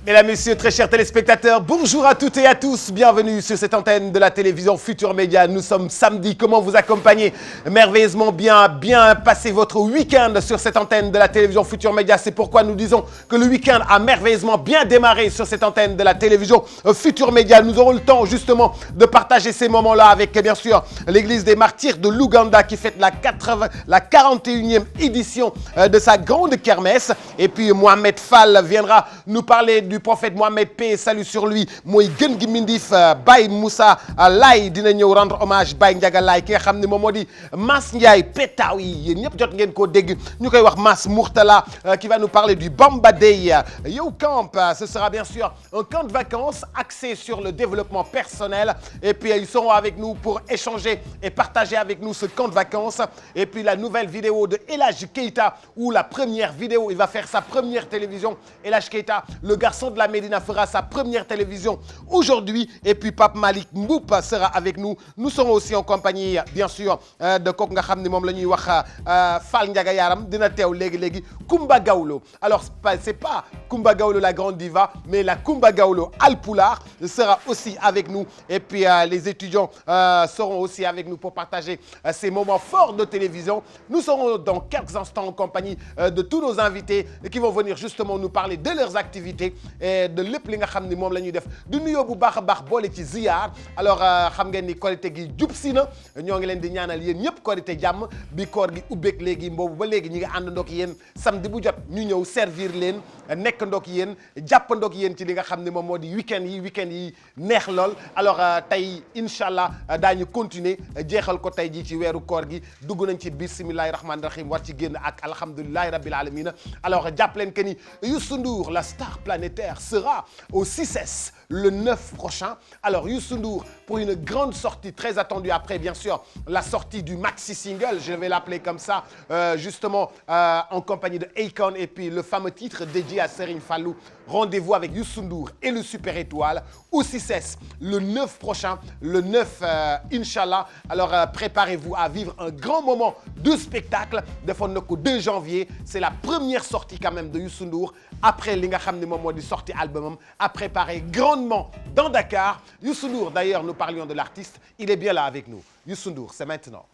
Mesdames, Messieurs, très chers téléspectateurs, bonjour à toutes et à tous. Bienvenue sur cette antenne de la télévision Futur Média. Nous sommes samedi. Comment vous accompagner merveilleusement bien passer votre week-end sur cette antenne de la télévision Futur Média. C'est pourquoi nous disons que le week-end a merveilleusement bien démarré sur cette antenne de la télévision Futur Média. Nous aurons le temps justement de partager ces moments-là avec bien sûr l'église des martyrs de l'Ouganda qui fête la 41e édition de sa grande kermesse. Et puis Mohamed Fall viendra nous parler du prophète Mohamed, paix et salut sur lui. Mooy gën gi mindif Baye Moussa Laye dina ñëw rendre hommage Baye Ndiaga Laye ki nga xam ne moom moo di Mass Ndiaye pétaw yi yéen ñëpp jot ngeen koo dégg ñu koy wax Mass Mourtala qui va nous parler du Bamba Day Yo Camp. Ce sera bien sûr un camp de vacances axé sur le développement personnel et puis ils seront avec nous pour échanger et partager avec nous ce camp de vacances. Et puis la nouvelle vidéo de El Hadji Keita ou la première vidéo, il va faire sa première télévision. El Hadji Keita, le garçon de la Médina, fera sa première télévision aujourd'hui. Et puis Pape Malick Mboup sera avec nous. Nous serons aussi en compagnie bien sûr de kooku nga xam ne moom la ñuy wax Fall Ndiaga Yaram dina teew léegi Kumba Gawlo. Alors c'est pas Kumba Gawlo la grande diva, mais la Kumba Gawlo Alpulaar sera aussi avec nous. Et puis les étudiants seront aussi avec nous pour partager ces moments forts de télévision. Nous serons dans quelques instants en compagnie de tous nos invités qui vont venir justement nous parler de leurs activités et de lépp li nga xam ni moom la ñuy def du nuyoo bu baax a baax boole ci ziyaar. Alors xam ngeen ni korité gi jub si na ñoo ngi leen di ñaanal yéen ñëpp korité jàmm bi koor gi ubbeek léegi mboobu ba léegi ñi nga ànd ndook yéen samedi bu jot ñu ñëw servir leen nekk ndook yéen jàpp ndook yéen ci li nga xam ne moom moo di week-end yi neex lool. Alors tey incha allah daañu continuer jeexal ko tey jii ci weeru koor gi dugg nañ ci bismillahi rahmaani rahim war ci génn ak alhamdulillahi rabbil alamina. Alors jàpp leen que ni Youssou Ndour la star planétaire sera au 6S le 9 prochain. Alors Youssou Ndour pour une grande sortie très attendue après bien sûr la sortie du maxi single, je vais l'appeler comme ça, justement en compagnie de Akon et puis le fameux titre dédié à Serigne Fallou. Rendez-vous avec Youssou Ndour et le Super Étoile au 6S le 9 prochain, le 9 Inch'Allah. Alors préparez-vous à vivre un grand moment de spectacle. Defoon na ko 2 janvier, c'est la première sortie quand même de Youssou Ndour après li nga xam ne moom moo di sortie albumam à préparer grandement dans Dakar. Youssou Ndour, d'ailleurs nous parlions de l'artiste, il est bien là avec nous. Youssou Ndour, c'est maintenant.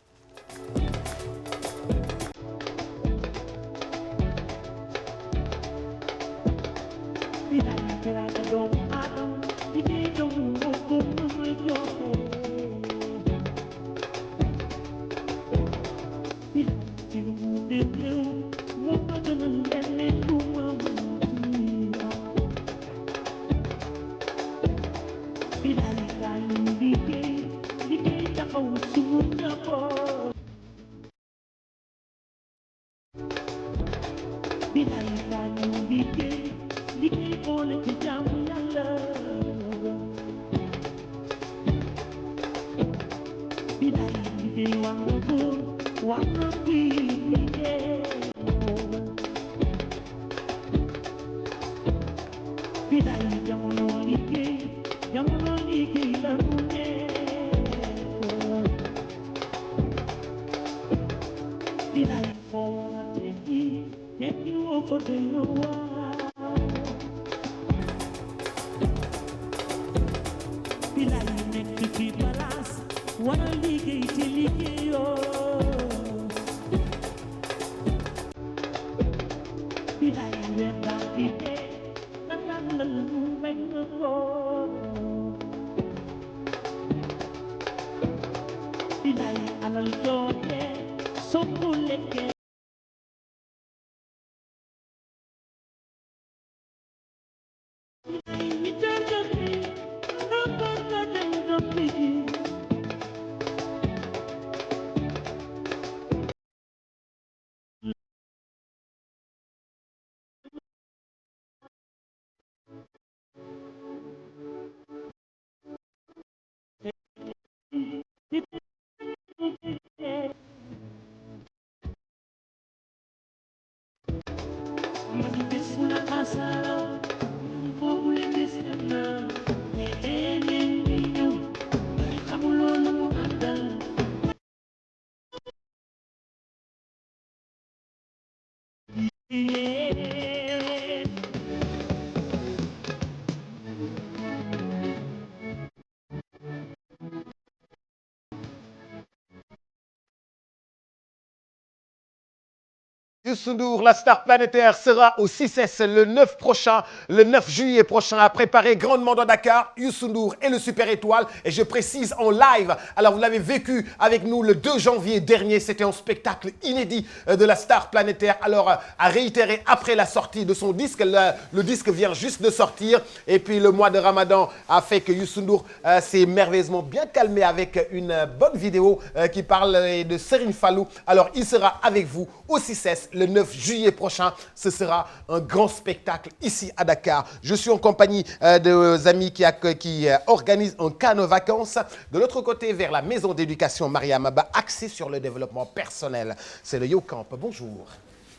Youssou N'Dour, la star planétaire, sera au 6S le 9 prochain, le 9 juillet prochain, à préparer grandement dans Dakar. Youssou N'Dour et le Super Étoile, et je précise en live. Alors, vous l'avez vécu avec nous le 2 janvier dernier. C'était un spectacle inédit de la star planétaire. Alors, à réitérer après la sortie de son disque. Le disque vient juste de sortir. Et puis, le mois de Ramadan a fait que Youssou N'Dour s'est merveilleusement bien calmé avec une bonne vidéo qui parle de Serigne Fallou. Alors, il sera avec vous au 6S le 9 juillet prochain. Ce sera un grand spectacle ici à Dakar. Je suis en compagnie de amis qui organisent un camp de vacances. De l'autre côté, vers la maison d'éducation Mariam Abba, axée sur le développement personnel. C'est le Yo Camp. Bonjour.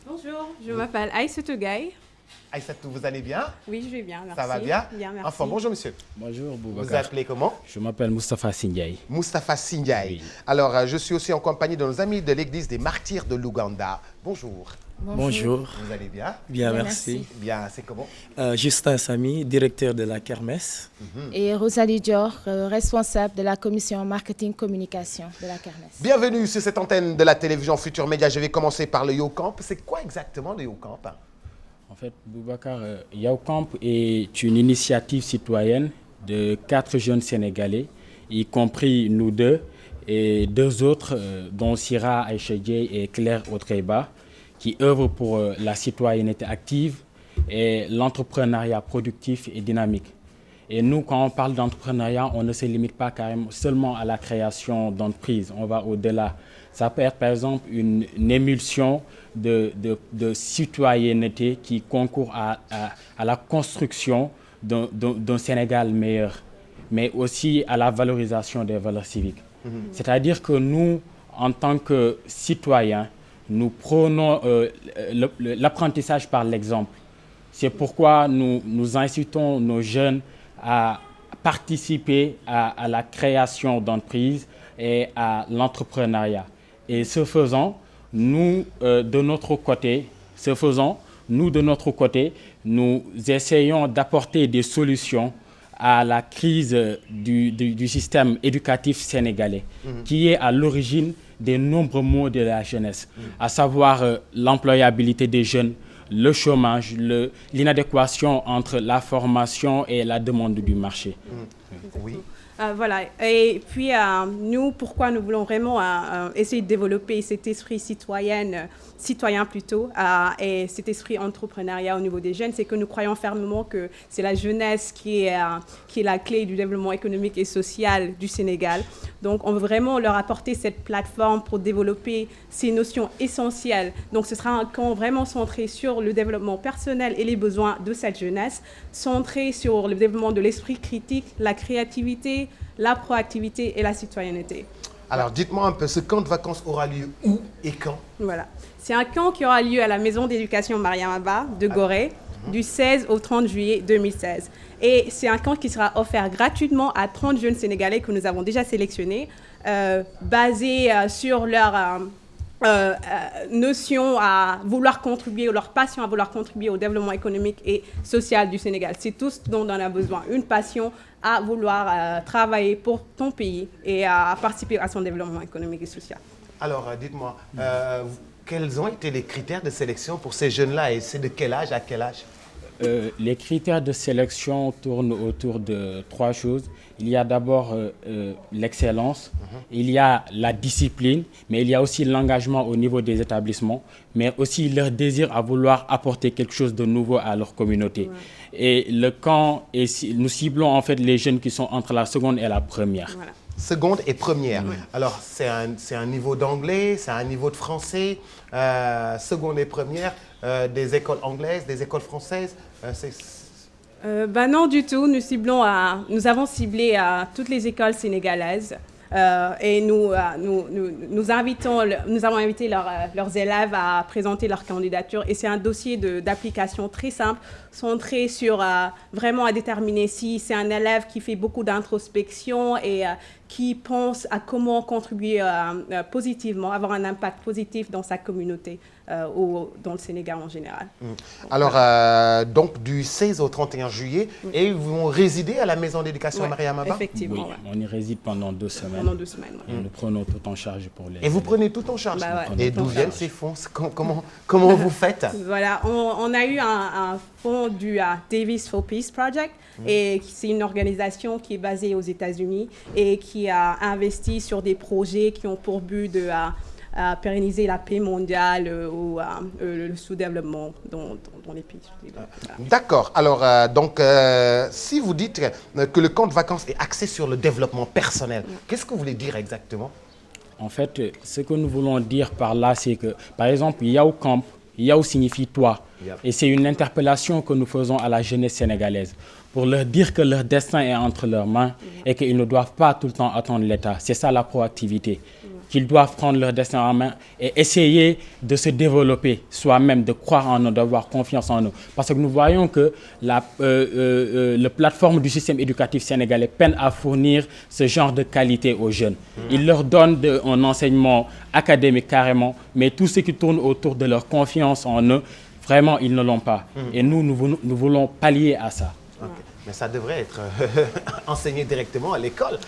Bonjour, je m'appelle Aïssatou Gaye. Aïssatou, vous allez bien? Oui, je vais bien, merci. Ça va bien? Bien, merci. Enfin, bonjour monsieur. Bonjour Boubacar. Vous appelez comment? Je m'appelle Moustapha Sindiaye. Moustapha Sindiaye. Oui. Alors, je suis aussi en compagnie de nos amis de l'église des martyrs de l'Ouganda. Bonjour. Bonjour. Vous allez bien? Bien, merci. Bien, c'est comment? Justin Samy, directeur de la Kermesse. Et Rosalie Dior, responsable de la commission marketing communication de la Kermesse. Bienvenue sur cette antenne de la télévision Futur Média. Je vais commencer par le Yo Camp. C'est quoi exactement le Yo Camp? En fait, Boubacar, Yo Camp est une initiative citoyenne de 4 jeunes Sénégalais, y compris nous deux, et 2 autres, dont Sira Aïchedje et Claire Otreba, qui œuvrent pour la citoyenneté active et l'entrepreneuriat productif et dynamique. Et nous, quand on parle d'entrepreneuriat, on ne se limite pas carrément seulement à la création d'entreprises, on va au-delà. Ça peut être par exemple une émulsion de citoyenneté qui concourt à la construction d'un Sénégal meilleur, mais aussi à la valorisation des valeurs civiques. C'est-à-dire que nous, en tant que citoyens, nous prônons l'apprentissage par l'exemple. C'est pourquoi nous incitons nos jeunes à participer à la création d'entreprises et à l'entrepreneuriat. Et ce faisant, nous, de notre côté, nous essayons d'apporter des solutions à la crise du système éducatif sénégalais, qui est à l'origine des nombreux maux de la jeunesse, à savoir l'employabilité des jeunes, le chômage, l'inadéquation entre la formation et la demande du marché. Oui. Voilà, et puis nous, pourquoi nous voulons vraiment essayer de développer cet esprit citoyen plutôt, et cet esprit entrepreneuriat au niveau des jeunes, c'est que nous croyons fermement que c'est la jeunesse qui est la clé du développement économique et social du Sénégal. Donc, on veut vraiment leur apporter cette plateforme pour développer ces notions essentielles. Donc, ce sera un camp vraiment centré sur le développement personnel et les besoins de cette jeunesse, centré sur le développement de l'esprit critique, la créativité, la proactivité et la citoyenneté. Alors, dites-moi un peu, ce camp de vacances aura lieu où et quand? Voilà. C'est un camp qui aura lieu à la maison d'éducation Mariam Abba de Gorée, du 16 au 30 juillet 2016. Et c'est un camp qui sera offert gratuitement à 30 jeunes Sénégalais que nous avons déjà sélectionnés, basés sur leur notion à vouloir contribuer, ou leur passion à vouloir contribuer au développement économique et social du Sénégal. C'est tout ce dont on a besoin, une passion à vouloir travailler pour ton pays et à participer à son développement économique et social. Alors, dites-moi, quels ont été les critères de sélection pour ces jeunes-là et c'est de quel âge à quel âge? Les critères de sélection tournent autour de 3 choses. Il y a d'abord l'excellence, il y a la discipline, mais il y a aussi l'engagement au niveau des établissements, mais aussi leur désir à vouloir apporter quelque chose de nouveau à leur communauté. Ouais. Et le camp, nous ciblons en fait les jeunes qui sont entre la seconde et la première. Voilà. Seconde et première. Oui. Alors, c'est un niveau d'anglais, c'est un niveau de français, seconde et première, des écoles anglaises, des écoles françaises. Non du tout, nous avons ciblé toutes les écoles sénégalaises et nous avons invité leurs élèves à présenter leur candidature et c'est un dossier d'application très simple, centré sur vraiment à déterminer si c'est un élève qui fait beaucoup d'introspection et qui pense à comment contribuer positivement, avoir un impact positif dans sa communauté ou dans le Sénégal en général. Alors, donc du 16 au 31 juillet, et ils vont résider à la maison d'éducation Mariama Ba? Effectivement. Oui, on y réside pendant 2 semaines. Pendant 2 semaines. Et nous prenons tout en charge pour les... Et vous prenez tout en charge? Et d'où viennent ces fonds? Comment vous faites? Voilà, on a eu un fonds du Davis for Peace Project, et c'est une organisation qui est basée aux États-Unis et qui a investi sur des projets qui ont pour but de pérenniser la paix mondiale ou le sous-développement dans les pays. D'accord. Alors, si vous dites que le camp de vacances est axé sur le développement personnel, qu'est-ce que vous voulez dire exactement? En fait, ce que nous voulons dire par là, c'est que, par exemple, Yao Camp, Yao signifie toi. Et c'est une interpellation que nous faisons à la jeunesse sénégalaise pour leur dire que leur destin est entre leurs mains et qu'ils ne doivent pas tout le temps attendre l'État. C'est ça la proactivité. Qu'ils doivent prendre leur destin en main et essayer de se développer soi-même, de croire en eux, d'avoir confiance en eux. Parce que nous voyons que la plateforme du système éducatif sénégalais peine à fournir ce genre de qualité aux jeunes. Ils leur donnent un enseignement académique carrément, mais tout ce qui tourne autour de leur confiance en eux, vraiment, ils ne l'ont pas. Et nous voulons pallier à ça. Okay. Mais ça devrait être enseigné directement à l'école.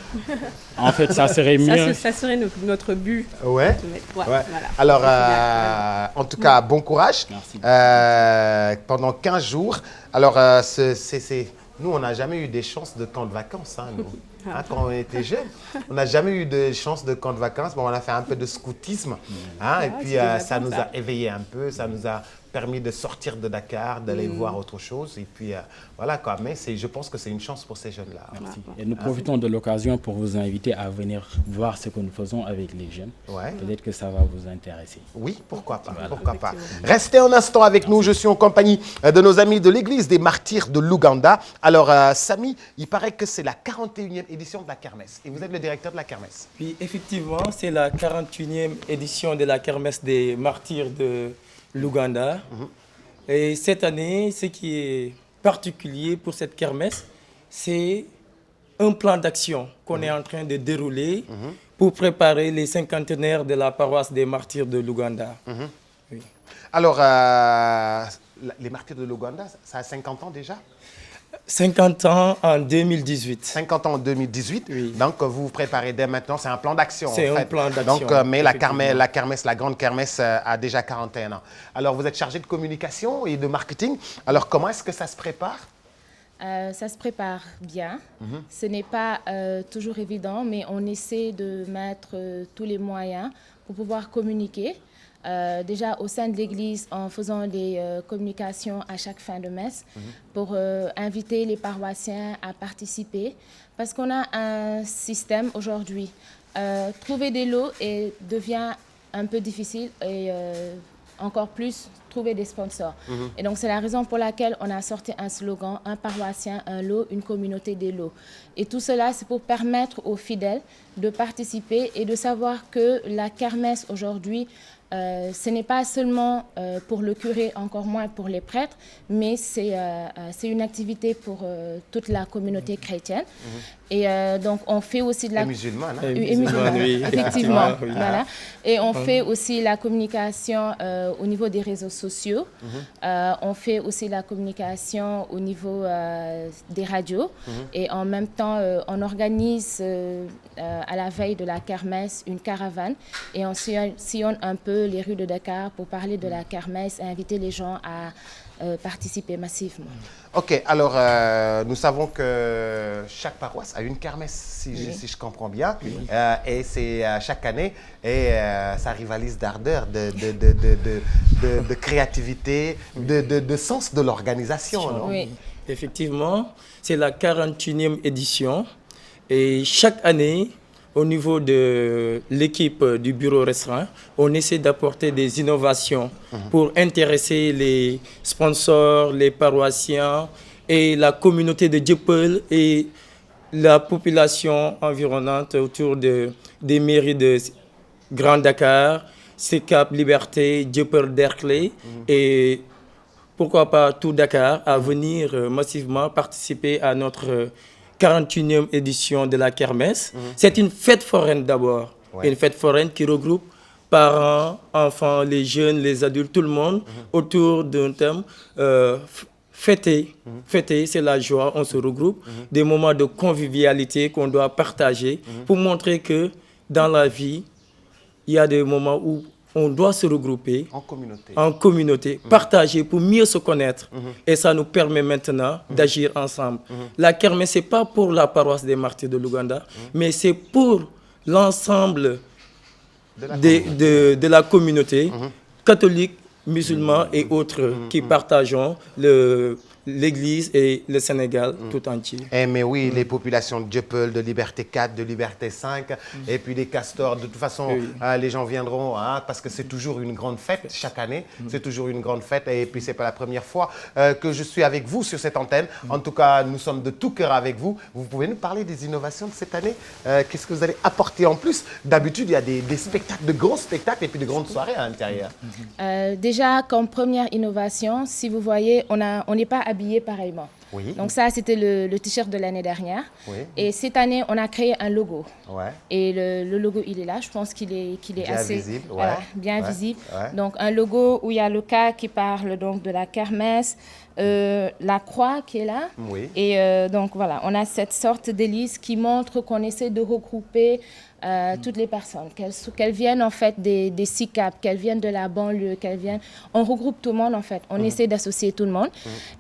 En fait, ça serait mieux. Ça serait notre but. Ouais. Voilà. Alors, en tout cas, bon courage. Merci. Pendant 15 jours. Alors, nous, on n'a jamais eu des chances de camp de vacances, nous. Quand on était jeunes, on n'a jamais eu de chance de camp de vacances. Bon, on a fait un peu de scoutisme. Et puis, ça nous a éveillés un peu. Ça nous a permis de sortir de Dakar, d'aller voir autre chose. Et puis, voilà quoi. Mais je pense que c'est une chance pour ces jeunes-là. Merci. Et nous profitons de l'occasion pour vous inviter à venir voir ce que nous faisons avec les jeunes. Ouais. Peut-être que ça va vous intéresser. Oui, pourquoi pas. Voilà. Pourquoi pas. Restez un instant avec nous. Je suis en compagnie de nos amis de l'église des martyrs de l'Ouganda. Alors, Samy, il paraît que c'est la 41e édition de la kermesse. Et vous êtes le directeur de la kermesse. Oui, effectivement, c'est la 41e édition de la kermesse des martyrs de l'Ouganda. Et cette année, ce qui est particulier pour cette kermesse, c'est un plan d'action qu'on est en train de dérouler pour préparer les cinquantenaires de la paroisse des martyrs de l'Ouganda. Oui. Alors, les martyrs de l'Ouganda, ça a 50 ans déjà? 50 ans en 2018. 50 ans en 2018. Oui. Donc, vous vous préparez dès maintenant. C'est un plan d'action. C'est un plan d'action. Donc, mais la grande kermesse a déjà 41 ans. Alors, vous êtes chargé de communication et de marketing. Alors, comment est-ce que ça se prépare? Ça se prépare bien. Ce n'est pas toujours évident, mais on essaie de mettre tous les moyens pour pouvoir communiquer. Déjà au sein de l'Église en faisant des communications à chaque fin de messe pour inviter les paroissiens à participer. Parce qu'on a un système aujourd'hui. Trouver des lots devient un peu difficile et encore plus trouver des sponsors. Et donc c'est la raison pour laquelle on a sorti un slogan, un paroissien, un lot, une communauté des lots. Et tout cela, c'est pour permettre aux fidèles de participer et de savoir que la kermesse aujourd'hui, ce n'est pas seulement pour le curé, encore moins pour les prêtres, mais c'est une activité pour toute la communauté chrétienne. Et donc, on fait aussi de la... Et musulmane. Et musulmane, oui. effectivement. Oui. Voilà. Et on fait aussi la communication au niveau des réseaux sociaux. On fait aussi la communication au niveau des radios. Et en même temps, on organise à la veille de la kermesse une caravane. Et on sillonne un peu les rues de Dakar pour parler de la kermesse et inviter les gens à participer massivement. Ok, alors nous savons que chaque paroisse a une kermesse, si je comprends bien, et c'est chaque année, et ça rivalise d'ardeur, de créativité, de sens de l'organisation. Oui. Effectivement, c'est la 41e édition, et chaque année, au niveau de l'équipe du bureau restreint, on essaie d'apporter des innovations pour intéresser les sponsors, les paroissiens et la communauté de Dieuppeul et la population environnante autour des mairies de Grand Dakar, Sicap Liberté, Dieuppeul Derklé et pourquoi pas tout Dakar à venir massivement participer à notre 41e édition de la Kermesse. C'est une fête foraine d'abord. Ouais. Une fête foraine qui regroupe parents, enfants, les jeunes, les adultes, tout le monde autour d'un thème. Fêter, c'est la joie, on se regroupe. Des moments de convivialité qu'on doit partager pour montrer que dans la vie, il y a des moments où on doit se regrouper en communauté, partager pour mieux se connaître. Et ça nous permet maintenant d'agir ensemble. La kermesse, ce n'est pas pour la paroisse des Martyrs de l'Ouganda, mais c'est pour l'ensemble de la communauté catholique, musulmans et autres qui partageons l'Église et le Sénégal tout entier. Eh mais oui, les populations de Dieuppeul, de Liberté 4, de Liberté 5, et puis des castors. De toute façon, les gens viendront parce que c'est toujours une grande fête chaque année. C'est toujours une grande fête et puis c'est pas la première fois que je suis avec vous sur cette antenne. En tout cas, nous sommes de tout cœur avec vous. Vous pouvez nous parler des innovations de cette année? Qu'est-ce que vous allez apporter en plus? D'habitude, il y a des spectacles, de grands spectacles et puis de grandes soirées à l'intérieur. Déjà, comme première innovation, si vous voyez, on n'est pas habillé pareillement. Oui. Donc ça, c'était le t-shirt de l'année dernière. Oui. Et cette année, on a créé un logo. Ouais. Et le logo, il est là. Je pense qu'il est Bien assez visible, voilà, ouais. bien Ouais. visible. Ouais. Donc un logo où il y a le cas qui parle donc de la kermesse, la croix qui est là. Oui. Et donc voilà, on a cette sorte d'hélice qui montre qu'on essaie de regrouper toutes les personnes, qu'elles viennent en fait des SICAP, qu'elles viennent de la banlieue, on regroupe tout le monde en fait, on essaie d'associer tout le monde.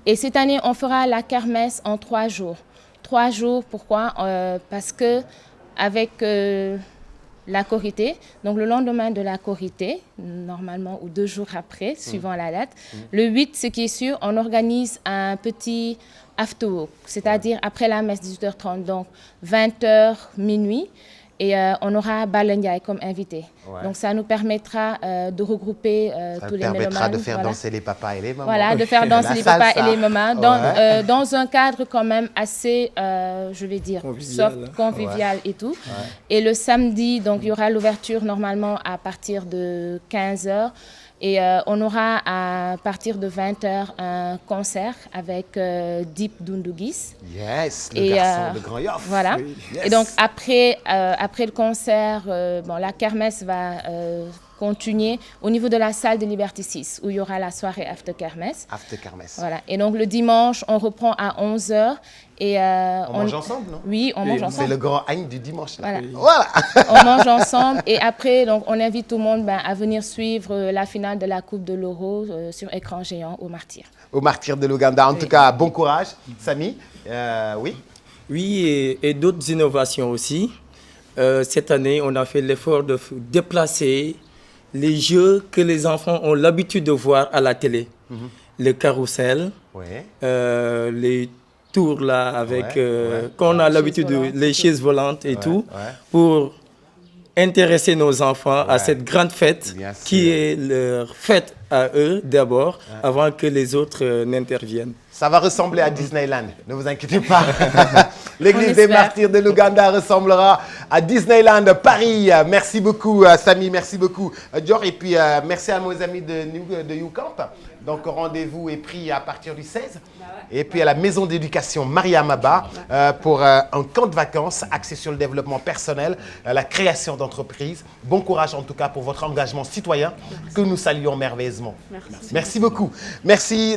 Et cette année, on fera la kermesse en 3 jours. 3 jours, pourquoi? Parce que avec la Korité, donc le lendemain de la Korité, normalement, ou 2 jours après, suivant la date, le 8, ce qui est sûr, on organise un petit after work, c'est-à-dire après la messe 18h30, donc 20h, minuit. Et on aura Balla Ndiaye comme invité. Ouais. Donc ça nous permettra de regrouper tous les mélomanes. Ça permettra de faire danser les papas et les mamans. Voilà, de faire danser les papas et les mamans dans un cadre quand même assez, je vais dire, soft, convivial et tout. Ouais. Et le samedi, donc il y aura l'ouverture normalement à partir de 15h. Et on aura à partir de 20h un concert avec Deep Dundugis. Yes, le garçon de Grand Yoff. Voilà. Oui. Yes. Et donc après le concert, la kermesse va continuer au niveau de la salle de Liberté 6 où il y aura la soirée After Kermesse. After Kermesse. Voilà. Et donc le dimanche, on reprend à 11h. Et on mange ensemble, non? Oui, on mange ensemble. C'est le grand agne du dimanche. Là. Voilà. Oui. Voilà. On mange ensemble et après, donc, on invite tout le monde à venir suivre la finale de la Coupe de l'Euro sur écran géant au Martyrs. Au Martyrs de l'Ouganda. En tout cas, bon courage. Samy, oui? Oui, et d'autres innovations aussi. Cette année, on a fait l'effort de déplacer les jeux que les enfants ont l'habitude de voir à la télé. Le carrousel, les tours là avec qu'on a l'habitude de les chaises volantes et tout pour intéresser nos enfants à cette grande fête qui est leur fête à eux d'abord avant que les autres n'interviennent. Ça va ressembler à Disneyland, ne vous inquiétez pas. L'église des Martyrs de l'Ouganda ressemblera à Disneyland Paris. Merci beaucoup Samy, merci beaucoup Dior. Et puis merci à nos amis de YouCamp. Donc rendez-vous est pris à partir du 16. Et puis à la maison d'éducation Mariam Abba pour un camp de vacances axé sur le développement personnel, la création d'entreprises. Bon courage en tout cas pour votre engagement citoyen que nous saluons merveilleusement. Merci beaucoup. Merci.